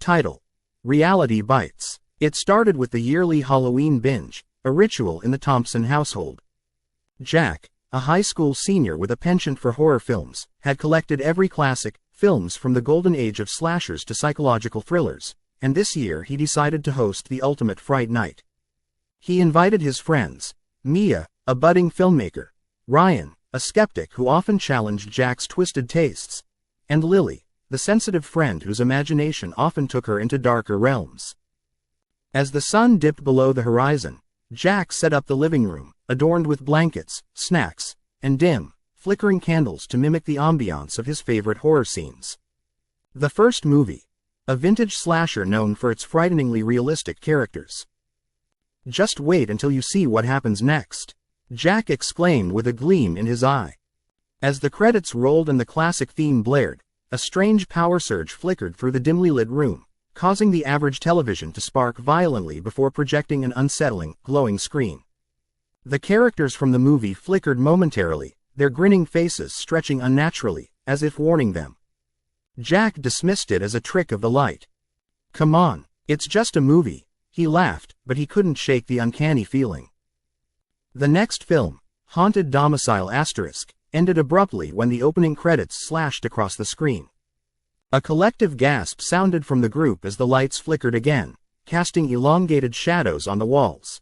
Title: Reality Bites. It started with the yearly Halloween binge, a ritual in the Thompson household. Jack, a high school senior with a penchant for horror films, had collected every classic films from the golden age of slashers to psychological thrillers, and this year he decided to host the ultimate fright night. He invited his friends, Mia, a budding filmmaker, Ryan, a skeptic who often challenged Jack's twisted tastes, and Lily, the sensitive friend whose imagination often took her into darker realms. As the sun dipped below the horizon, Jack set up the living room, adorned with blankets, snacks, and dim, flickering candles to mimic the ambiance of his favorite horror scenes. The first movie, a vintage slasher known for its frighteningly realistic characters. "Just wait until you see what happens next," Jack exclaimed with a gleam in his eye. As the credits rolled and the classic theme blared, a strange power surge flickered through the dimly lit room, causing the average television to spark violently before projecting an unsettling, glowing screen. The characters from the movie flickered momentarily, their grinning faces stretching unnaturally, as if warning them. Jack dismissed it as a trick of the light. "Come on, it's just a movie," he laughed, but he couldn't shake the uncanny feeling. The next film, Haunted Domicile **, ended abruptly when the opening credits slashed across the screen. A collective gasp sounded from the group as the lights flickered again, casting elongated shadows on the walls.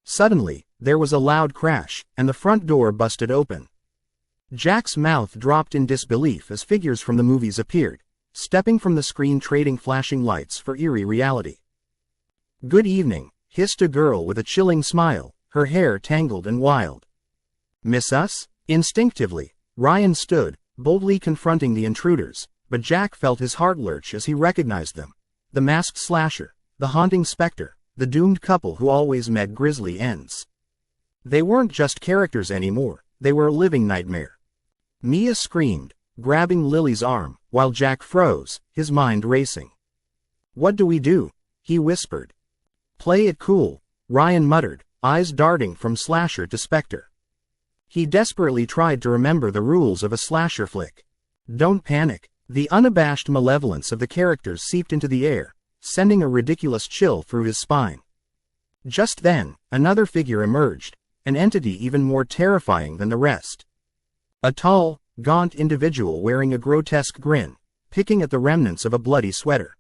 Suddenly, there was a loud crash, and the front door busted open. Jack's mouth dropped in disbelief as figures from the movies appeared, stepping from the screen trading flashing lights for eerie reality. "Good evening," hissed a girl with a chilling smile, her hair tangled and wild. "Miss us?" Instinctively, Ryan stood, boldly confronting the intruders, but Jack felt his heart lurch as he recognized them. The masked slasher, the haunting specter, the doomed couple who always met grisly ends. They weren't just characters anymore, they were a living nightmare. Mia screamed, grabbing Lily's arm, while Jack froze, his mind racing. "What do we do?" he whispered. "Play it cool," Ryan muttered, eyes darting from slasher to specter. He desperately tried to remember the rules of a slasher flick. "Don't panic." The unabashed malevolence of the characters seeped into the air, sending a ridiculous chill through his spine. Just then, another figure emerged, an entity even more terrifying than the rest. A tall, gaunt individual wearing a grotesque grin, picking at the remnants of a bloody sweater.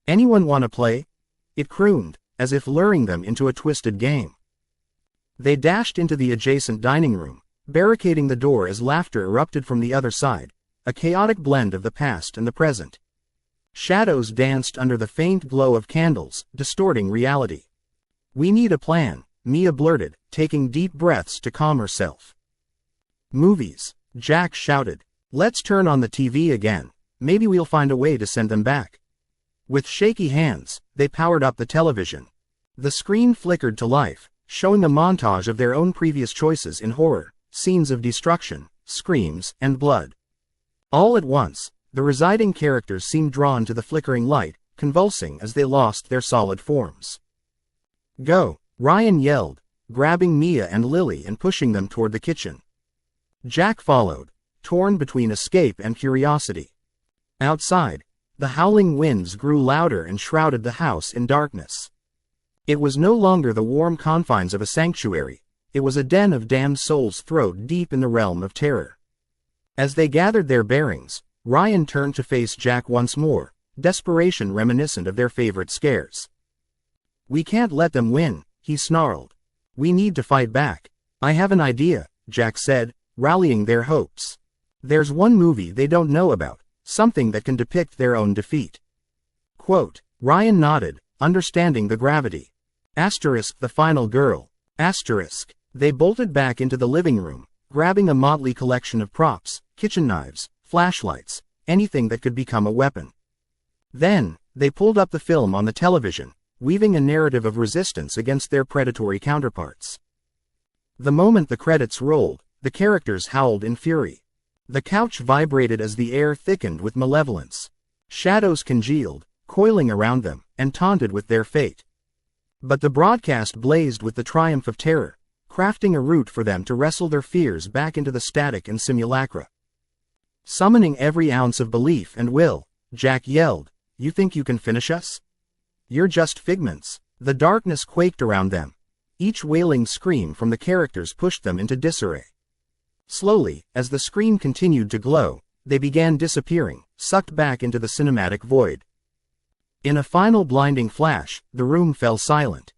"Anyone want to play?" it crooned, as if luring them into a twisted game. They dashed into the adjacent dining room, barricading the door as laughter erupted from the other side, a chaotic blend of the past and the present. Shadows danced under the faint glow of candles, distorting reality. "We need a plan," Mia blurted, taking deep breaths to calm herself. "Movies," Jack shouted. "Let's turn on the TV again, maybe we'll find a way to send them back." With shaky hands, they powered up the television. The screen flickered to life, showing a montage of their own previous choices in horror, scenes of destruction, screams, and blood. All at once, the residing characters seemed drawn to the flickering light, convulsing as they lost their solid forms. "Go," Ryan yelled, grabbing Mia and Lily and pushing them toward the kitchen. Jack followed, torn between escape and curiosity. Outside, the howling winds grew louder and shrouded the house in darkness. It was no longer the warm confines of a sanctuary, it was a den of damned souls thrown deep in the realm of terror. As they gathered their bearings, Ryan turned to face Jack once more, desperation reminiscent of their favorite scares. "We can't let them win," he snarled. "We need to fight back." "I have an idea," Jack said, rallying their hopes. "There's one movie they don't know about, something that can depict their own defeat." Quote, Ryan nodded, understanding the gravity. The final girl. They bolted back into the living room, grabbing a motley collection of props, kitchen knives, flashlights, anything that could become a weapon. Then, they pulled up the film on the television, weaving a narrative of resistance against their predatory counterparts. The moment the credits rolled, the characters howled in fury. The couch vibrated as the air thickened with malevolence. Shadows congealed, coiling around them, and taunted with their fate. But the broadcast blazed with the triumph of terror, crafting a route for them to wrestle their fears back into the static and simulacra. Summoning every ounce of belief and will, Jack yelled, You think you can finish us? You're just figments. The darkness quaked around them. Each wailing scream from the characters pushed them into disarray. Slowly, as the screen continued to glow, they began disappearing, sucked back into the cinematic void. In a final blinding flash, the room fell silent.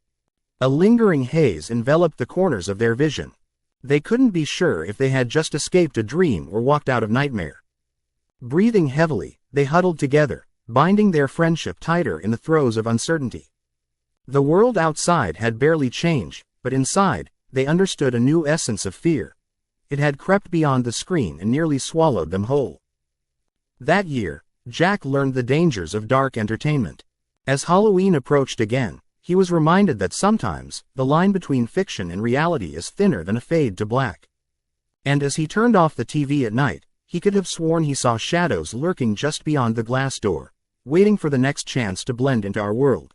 A lingering haze enveloped the corners of their vision. They couldn't be sure if they had just escaped a dream or walked out of nightmare. Breathing heavily, they huddled together, binding their friendship tighter in the throes of uncertainty. The world outside had barely changed, but inside, they understood a new essence of fear. It had crept beyond the screen and nearly swallowed them whole. That year, Jack learned the dangers of dark entertainment. As Halloween approached again, he was reminded that sometimes, the line between fiction and reality is thinner than a fade to black. And as he turned off the TV at night, he could have sworn he saw shadows lurking just beyond the glass door, waiting for the next chance to blend into our world.